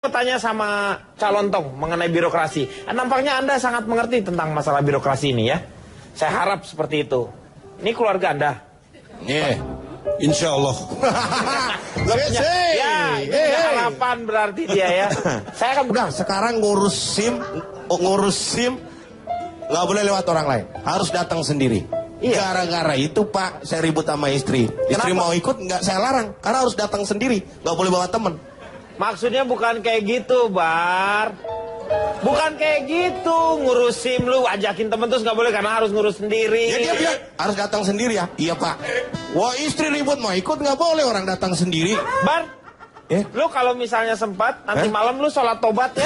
Tanya sama calon tong mengenai birokrasi. Nampaknya Anda sangat mengerti tentang masalah birokrasi ini ya. Saya harap seperti itu. Ini keluarga Anda. Iya, insya Allah. Ya, ini harapan berarti dia ya. Saya akan Udah, sekarang ngurus SIM nggak boleh lewat orang lain, harus datang sendiri. Iya. Gara-gara itu Pak, saya ribut sama istri. Istri Kenapa? mau ikut nggak saya larang, karena harus datang sendiri, nggak boleh bawa teman. Maksudnya bukan kayak gitu, Bar. Bukan kayak gitu, ngurus SIM lu ajakin temen terus nggak boleh karena harus ngurus sendiri. Ya dia bilang harus datang sendiri ya. Iya Pak. Wah istri ribut mau ikut nggak boleh orang datang sendiri. Bar, lu kalau misalnya sempat nanti malam lu sholat tobat ya.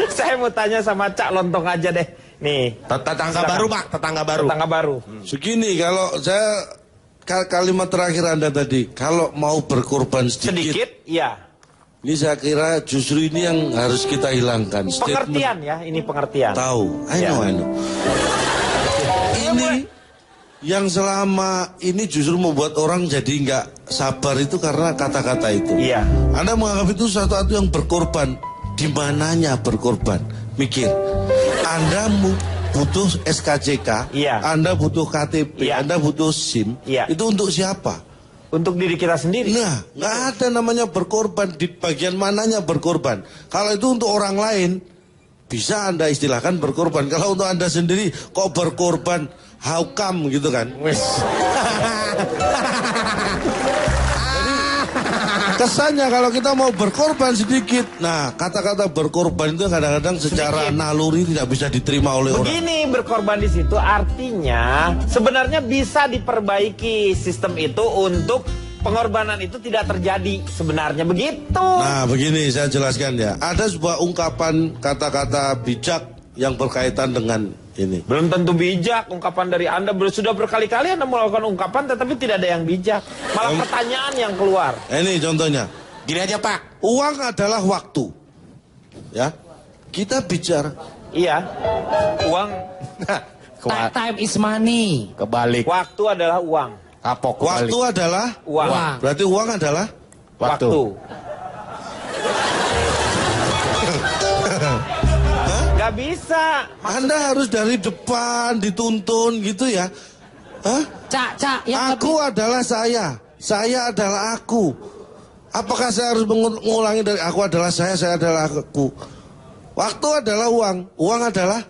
Saya mau tanya sama Cak Lontong aja deh. Nih, Tetangga baru Pak, tetangga baru. tetangga baru. Segini, kalau saya kalimat terakhir Anda tadi, kalau mau berkorban Sedikit, iya. ini saya kira justru ini yang harus kita hilangkan. Pengertian ya, ini pengertian. Tahu, I Ya. know. Ini yang selama ini justru membuat orang jadi nggak sabar itu karena kata-kata itu. Iya. Anda menganggap itu sesuatu yang berkorban. Di mananya berkorban? Mikir. Anda butuh SKCK, Iya. Anda butuh KTP, Iya. Anda butuh SIM. Iya. Itu untuk siapa? Untuk diri kita sendiri. Nah, nggak ada namanya berkorban. Di bagian mananya berkorban? Kalau itu untuk orang lain, bisa Anda istilahkan berkorban. Kalau untuk Anda sendiri, kok berkorban? How come gitu kan? Kesannya kalau kita mau berkorban sedikit, nah kata-kata berkorban itu kadang-kadang secara Sedikit. naluri tidak bisa diterima oleh orang. Begini, berkorban di situ artinya sebenarnya bisa diperbaiki sistem itu untuk pengorbanan itu tidak terjadi. Sebenarnya begitu. Nah begini saya jelaskan ya, ada sebuah ungkapan kata-kata bijak yang berkaitan dengan ini. Belum tentu bijak ungkapan dari Anda. Sudah berkali-kali Anda melakukan ungkapan tetapi tidak ada yang bijak. Malah pertanyaan yang keluar. Ini contohnya, Gini aja Pak. uang adalah waktu, ya. Kita bicara, Iya. Uang, Time is money. Kebalik. waktu adalah uang. Kapok waktu kebalik. adalah, Uang. berarti uang adalah. Waktu. Gak bisa. Anda harus dari depan dituntun gitu ya. Hah? Cak, yang Aku adalah saya adalah aku. Apakah saya harus mengulangi dari aku adalah saya adalah aku? Waktu adalah uang adalah,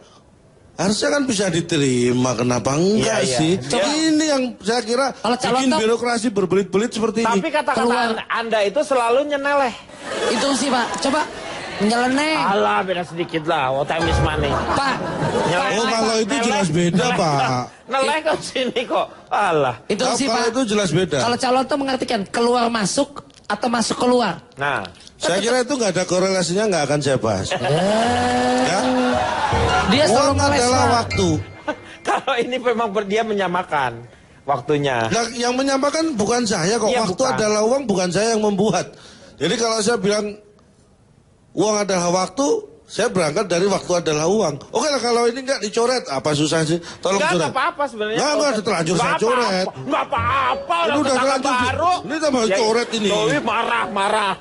harusnya kan bisa diterima, kenapa enggak Iya, iya. sih? Coba. Ini yang saya kira Kalau calon bikin top- birokrasi berbelit-belit seperti Tapi ini. kata-kata Anda itu selalu nyeneleh. itu sih Pak. Coba nyeleneh. Alah, beda sedikit lah. What time is money. Pak. Nyeleh. Oh kalau itu jelas beda Pak. Neleh kok sini kok. Alah. Itu sih Kalau Pak. itu jelas beda. Kalau calon tuh mengartikan keluar masuk atau masuk keluar. Nah, Saya kira itu nggak ada korelasinya, nggak akan saya bahas. Ya? Dia selalu Uang ngeles adalah Pak. waktu. kalau ini memang dia menyamakan waktunya. Nah, yang menyamakan bukan saya kok. Iya, Waktu bukan. adalah uang, bukan saya yang membuat. Jadi kalau saya bilang uang adalah waktu, saya berangkat dari waktu adalah uang. Oke lah, kalau ini nggak dicoret, apa susah sih? Tolong Enggak coret. apa-apa sebenarnya. Nggak, terlanjur saya coret. Enggak apa-apa. Ini Orang udah tetangga terlanjur. baru. Ini tambah coret ini. Dewi marah-marah.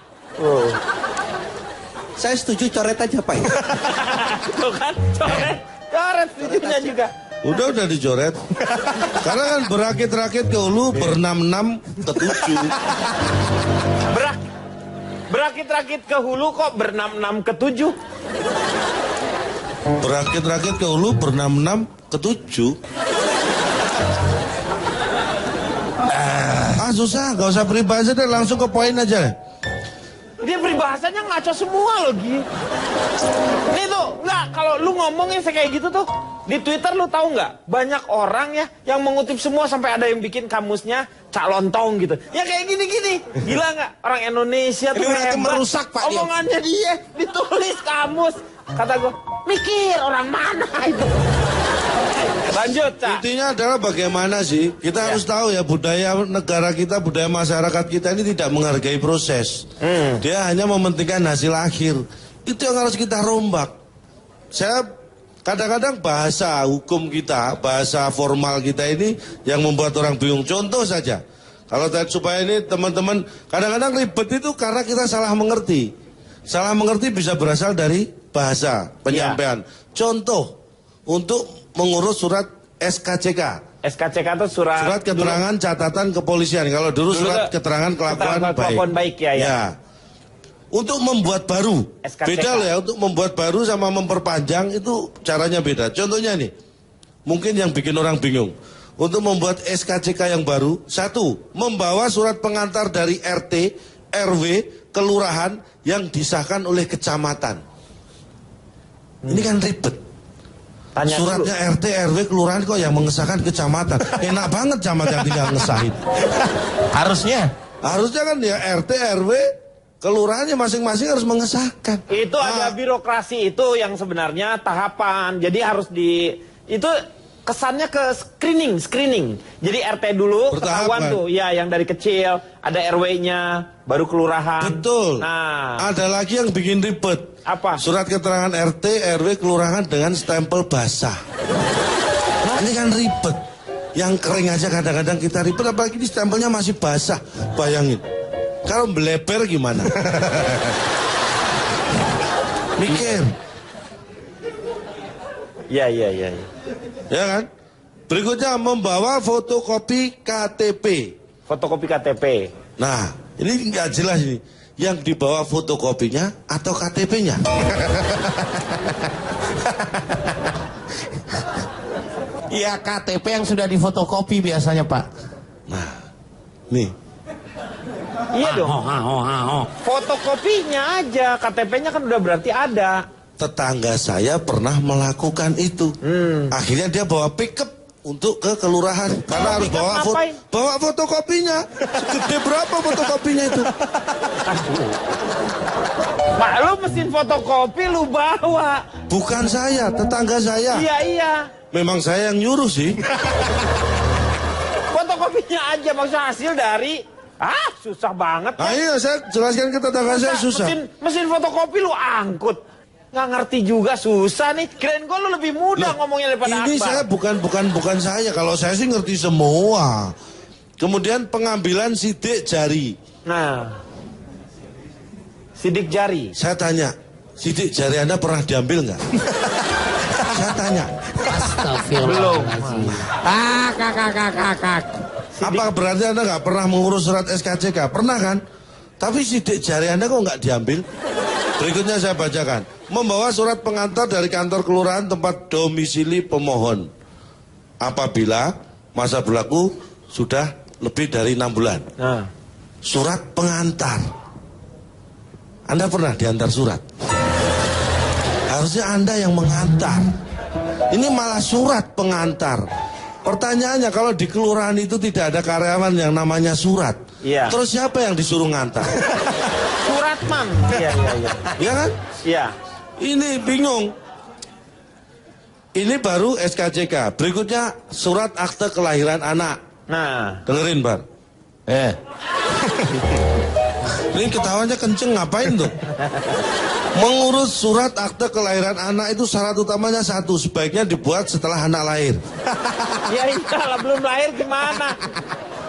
Saya setuju coret aja Pak. Tuh kan, coret. Coret setujunya juga. Udah dicoret. Karena kan berakit-rakit ke hulu, berenam-enam ke tujuh. Berakit-rakit ke hulu kok berenam-enam ke tujuh. Berakit-rakit ke hulu, berenam-enam ke tujuh. Susah, gak usah peribahasa deh, langsung ke poin aja. Dia peribahasanya ngaco semua loh, Gi. Nih tuh, enggak, kalau lu ngomongin kayak gitu tuh, di Twitter lu tahu nggak? Banyak orang ya yang mengutip semua sampai ada yang bikin kamusnya Cak Lontong gitu. Ya kayak gini-gini. Gila nggak? Orang Indonesia tuh Ini berarti hebat. merusak, Pak, dia. Omongannya dia ditulis kamus. Kata gue, mikir orang mana itu. Lanjut, Cak. Intinya adalah bagaimana sih, kita harus tahu ya budaya negara kita, budaya masyarakat kita ini tidak menghargai proses. Dia hanya mementingkan hasil akhir. Itu yang harus kita rombak. Saya kadang-kadang bahasa hukum kita, bahasa formal kita ini yang membuat orang bingung. Contoh saja, kalau supaya ini teman-teman kadang-kadang ribet itu karena kita salah mengerti. Salah mengerti bisa berasal dari bahasa penyampaian. Contoh untuk mengurus surat SKCK. SKCK itu surat Keterangan catatan kepolisian. Kalau dulu surat keterangan kelakuan baik. Ya. Untuk membuat baru, SKCK. beda loh ya. Untuk membuat baru sama memperpanjang itu caranya beda. Contohnya nih, mungkin yang bikin orang bingung. Untuk membuat SKCK yang baru, 1. Membawa surat pengantar dari RT, RW, kelurahan yang disahkan oleh kecamatan. Ini kan ribet. Tanya Suratnya dulu. RT, RW, kelurahan kok yang mengesahkan kecamatan. Enak banget camat yang tinggal ngesahin. Harusnya. Harusnya kan ya RT, RW, kelurahannya masing-masing harus mengesahkan. Itu ada birokrasi itu yang sebenarnya tahapan. Jadi harus itu kesannya ke screening. Jadi RT dulu Bertahap, ketahuan kan? tuh, ya yang dari kecil, ada RW-nya, baru kelurahan. Betul. Nah, Ada lagi yang bikin ribet. apa? Surat keterangan RT, RW, kelurahan dengan stempel basah. Ini kan ribet. Yang kering aja kadang-kadang kita ribet, apalagi di stempelnya masih basah. Bayangin. Kalau meleper gimana? Mikir. Ya. Ya kan? Berikutnya membawa fotokopi KTP. Fotokopi KTP. Nah, ini nggak jelas ini. Yang dibawa fotokopinya atau KTP-nya? Iya KTP yang sudah difotokopi biasanya Pak. Nah, nih. Iya dong. Oh. Fotokopinya aja, KTP-nya kan udah berarti ada. Tetangga saya pernah melakukan itu. Akhirnya dia bawa pickup untuk ke kelurahan karena harus pickup ngapain? bawa fotokopinya. Segede berapa fotokopinya itu? Pak, lu mesin fotokopi lu bawa. Bukan saya, tetangga saya. Iya. Memang saya yang nyuruh sih. Fotokopinya aja maksudnya hasil dari susah banget. Nah, iya, saya jelaskan ke tetangga saya susah. Mesin fotokopi lu angkut. Nggak ngerti juga susah nih. Kirain gua lu lebih mudah ngomongnya daripada Ini Akbar. saya bukan saya. Kalau saya sih ngerti semua. Kemudian pengambilan sidik jari. Nah. Sidik jari. Saya tanya, sidik jari Anda pernah diambil nggak? Saya tanya. Astagfirullahaladzim. Kakak. Apa berarti Anda nggak pernah mengurus surat SKCK? Pernah kan? Tapi sidik jari Anda kok nggak diambil? Berikutnya saya bacakan. Membawa surat pengantar dari kantor kelurahan tempat domisili pemohon. Apabila masa berlaku sudah lebih dari 6 bulan. Nah. Surat pengantar. Anda pernah diantar surat? Harusnya Anda yang mengantar. Ini malah surat pengantar. Pertanyaannya, kalau di kelurahan itu tidak ada karyawan yang namanya surat. Iya. Terus siapa yang disuruh ngantar? Suratman. Iya. Ya kan? Iya. Ini bingung. Ini baru SKCK. Berikutnya surat akte kelahiran anak. Nah. Dengerin, Bar. Ini ketawanya kenceng, ngapain tuh? Mengurus surat akte kelahiran anak itu syarat utamanya satu, sebaiknya dibuat setelah anak lahir. Ya iyalah, belum lahir gimana?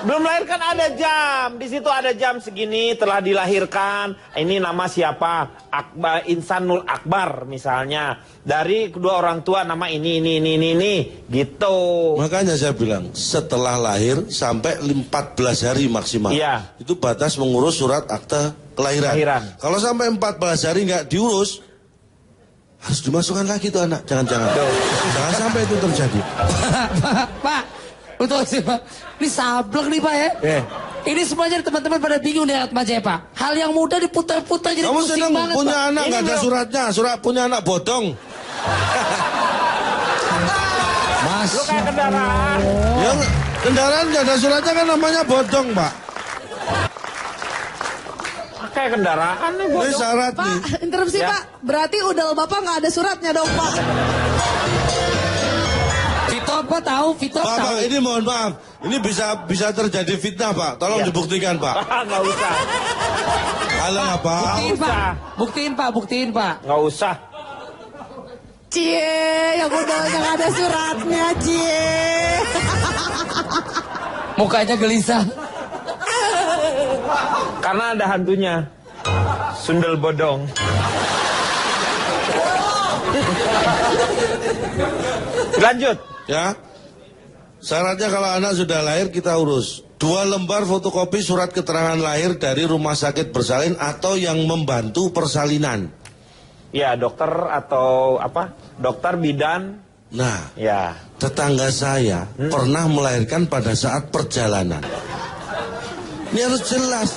Belum lahir kan ada jam. Di situ ada jam segini telah dilahirkan. Ini nama siapa? Akbar, Insanul Akbar misalnya. Dari kedua orang tua nama ini. Gitu. Makanya saya bilang, setelah lahir sampai 14 hari maksimal. Iya. Itu batas mengurus surat akte kelahiran. Kalau sampai 14 hari nggak diurus, harus dimasukkan lagi tuh anak. Jangan-jangan. Jangan sampai itu terjadi. Pak, betul sih Pak. Ini sableng nih Pak ya. Ini semuanya teman-teman pada bingung nih Atma Jaya Pak. Hal yang mudah diputar-putar jadi Kamu pusing senang banget punya Pak. anak Ini nggak ada belum- suratnya, punya anak bodong. Mas. Lu kayak kendaraan. Ya, kendaraan nggak ada suratnya kan namanya bodong, Pak. Kayak kendaraan nih Ini bodoh. syarat nih. Pak, interupsi Ya. Pak. Berarti udel Bapak nggak ada suratnya dong Pak. Vito apa tahu? Vito Pak, tahu. ini mohon maaf. Ini bisa terjadi fitnah, Pak. Tolong Ya. dibuktikan, Pak. Nggak usah. Halo, Pak. Buktiin Pak. Buktiin Pak. Nggak usah. Cie, yang udelnya nggak ada suratnya, Cie. Mukanya gelisah. Karena ada hantunya. Sundel bodong. Lanjut. Ya. Syaratnya kalau anak sudah lahir kita urus. 2 lembar fotokopi surat keterangan lahir dari rumah sakit bersalin atau yang membantu persalinan. Ya, dokter atau apa? Dokter bidan. Nah, Ya. tetangga saya pernah melahirkan pada saat perjalanan. Ini harus jelas.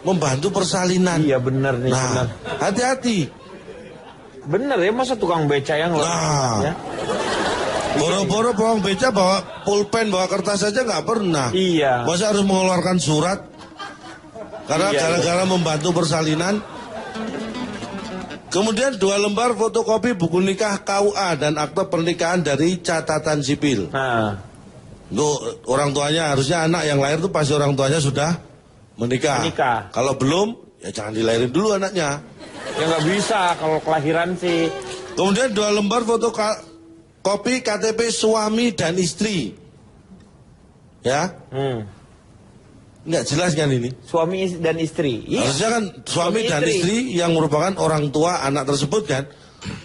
Membantu persalinan. Iya benar nih, benar. Nah, hati-hati. Bener ya, masa tukang beca yang Nah. ya? Boro-boro bawang beca bawa pulpen, bawa kertas saja nggak pernah. Iya. Masa harus mengeluarkan surat? Karena Iya, gara-gara membantu persalinan. Kemudian 2 lembar fotokopi buku nikah KUA dan akte pernikahan dari catatan sipil. Nah, Untuk orang tuanya, harusnya anak yang lahir itu pasti orang tuanya sudah menikah. Menikah. Kalau belum, ya jangan dilahirin dulu anaknya. ya nggak bisa kalau kelahiran sih. Kemudian 2 lembar fotokopi KTP suami dan istri. Ya, nggak jelas kan ini? Suami dan istri. Iya. Harusnya kan suami dan istri yang merupakan orang tua anak tersebut kan.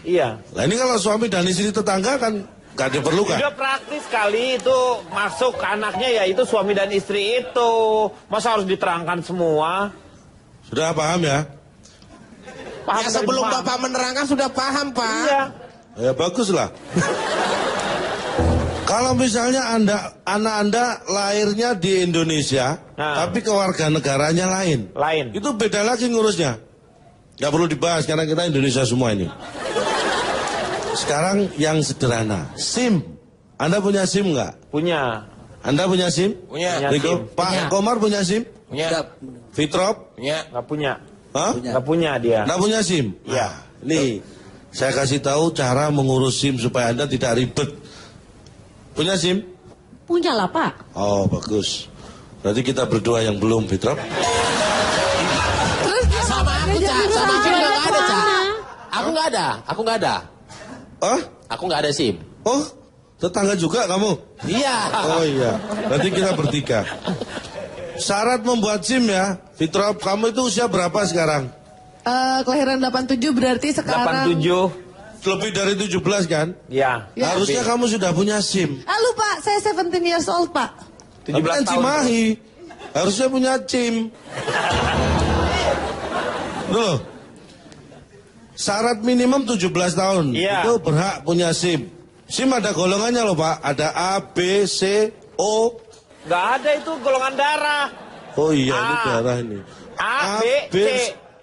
Iya. Nah ini kalau suami dan istri tetangga kan nggak diperlukan. Udah praktis kali itu masuk ke anaknya ya itu suami dan istri itu. Masa harus diterangkan semua? Sudah paham ya? Paham Ya dari sebelum mana? Bapak menerangkan sudah paham, Pak. Iya. Ya bagus lah. Kalau misalnya anak Anda lahirnya di Indonesia, Nah. tapi kewarganegaranya lain. Lain. Itu beda lagi ngurusnya. Nggak perlu dibahas karena kita Indonesia semua ini. Sekarang yang sederhana, SIM. Anda punya SIM nggak? Punya. Anda punya SIM? Punya. Riko? SIM. Pak Punya. Komar punya SIM? Punya. Fitrop? Punya. Nggak punya. Hah? Nggak punya dia. Nggak punya SIM? Iya. Nah, nih, saya kasih tahu cara mengurus SIM supaya Anda tidak ribet. Punya SIM? Punya lah, Pak. Oh, bagus. Berarti kita berdua yang belum, Fitrop. Terus Sama aku, Cak. Sama aku nggak ada, Cak. Aku nggak ada. Aku nggak ada. Oh? Aku nggak ada SIM. Oh? Tetangga juga kamu? Iya. Oh iya, berarti kita bertiga. Syarat membuat SIM ya, Fitrop, kamu itu usia berapa sekarang? Kelahiran 87 berarti sekarang 87. Lebih dari 17 kan? Ya. Ya. Harusnya kamu sudah punya SIM. Halo Pak, saya 17 years old Pak. Tapi kan 17 tahun. Cimahi, harusnya punya SIM. Loh, syarat minimum 17 tahun. Iya. Itu berhak punya SIM. SIM ada golongannya loh Pak, ada A, B, C, O. Nggak ada itu golongan darah. Oh iya, ini A. darah ini. A, B, C.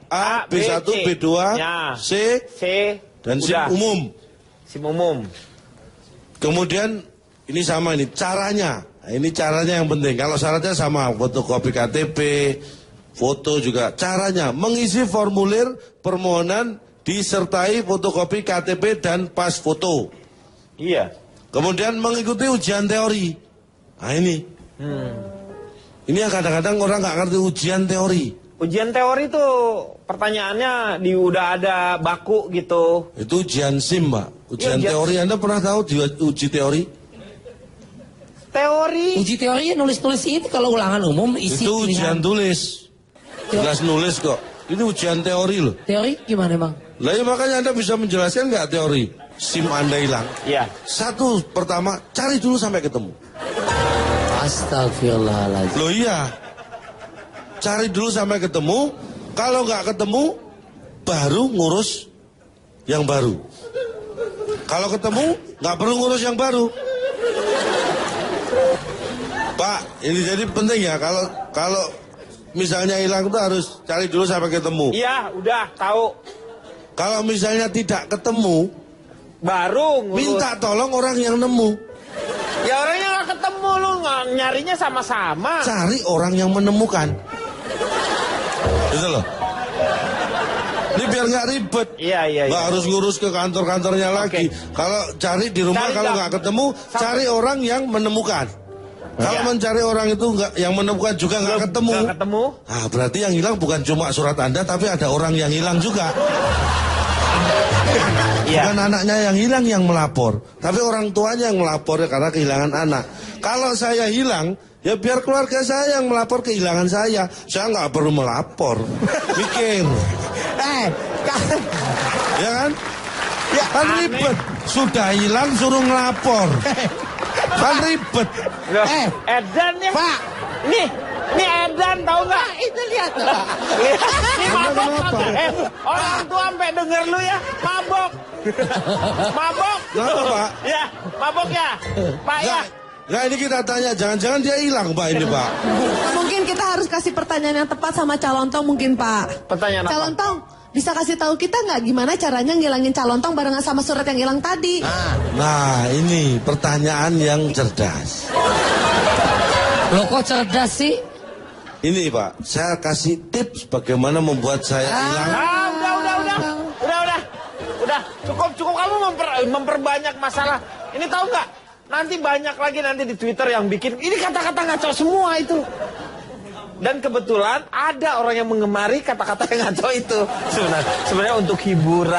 A, B1, C. B2, Ya. C, C. dan SIM Udah. umum. SIM umum. Kemudian ini sama ini caranya. Nah, ini caranya yang penting. Kalau syaratnya sama, fotokopi KTP, foto juga. Caranya mengisi formulir permohonan disertai fotokopi KTP dan pas foto. Iya. Kemudian mengikuti ujian teori. Nah ini. Ini yang kadang-kadang orang nggak ngerti ujian teori. Ujian teori tuh pertanyaannya udah ada baku gitu. Itu ujian SIM, Mbak. Ujian Iya, ujian teori, Anda pernah tahu uji teori? Teori. Uji teori nulis-nulis itu kalau ulangan umum isi Itu ujian pilihan. tulis. Jelas nulis kok. Ini ujian teori loh. Teori gimana Bang? Lah ya makanya Anda bisa menjelaskan nggak teori? SIM Anda hilang. Iya. Satu, pertama, cari dulu sampai ketemu. Astagfirullahaladzim. Loh iya. Cari dulu sampai ketemu. Kalau nggak ketemu, baru ngurus yang baru. Kalau ketemu, nggak perlu ngurus yang baru. Pak, ini jadi penting ya. Kalau misalnya hilang itu harus cari dulu sampai ketemu. Iya, udah tahu. Kalau misalnya tidak ketemu, Baru ngurus. minta tolong orang yang nemu. Ya orangnya nggak ketemu, lu nggak nyarinya sama-sama. Cari orang yang menemukan. Gitu loh. Ini biar nggak ribet. Iya, iya, Nggak iya. harus ngurus ke kantor-kantornya lagi. Kalau cari di rumah, Cari kalau dah. nggak ketemu, cari orang yang menemukan. Kalau Iya. mencari orang itu nggak, yang menemukan juga nggak ketemu. Nggak ketemu. Ah, berarti yang hilang bukan cuma surat Anda, tapi ada orang yang hilang juga. Iya. Bukan anaknya yang hilang yang melapor, tapi orang tuanya yang melapor karena kehilangan anak. Kalau saya hilang, Ya biar keluarga saya yang melapor kehilangan saya. Saya nggak perlu melapor. Mikir. Ya kan? Ya, Kan ribet. Sudah hilang suruh ngelapor. Kan ribet. Loh, Edan ya. Pak. Ini Edan tahu nggak? Itu lihat. Ini mabok. Kenapa? Orang tua sampai denger lu ya, mabok. Mabok. Kenapa, Pak? Ya, mabok ya. Pak ya. Nggak, ini kita tanya, jangan-jangan dia hilang Pak ini Pak. Mungkin kita harus kasih pertanyaan yang tepat sama Calontong mungkin Pak. Pertanyaan apa? Calontong, bisa kasih tahu kita nggak gimana caranya ngilangin Calontong barengan sama surat yang hilang tadi? Nah ini pertanyaan yang cerdas. Lo kok cerdas sih? Ini Pak, saya kasih tips bagaimana membuat saya hilang. Udah, cukup kamu memperbanyak masalah. Ini tahu nggak? Nanti banyak lagi nanti di Twitter yang bikin ini kata-kata ngaco semua itu. Dan kebetulan ada orang yang mengemari kata-kata yang ngaco itu. Sebenarnya untuk hiburan.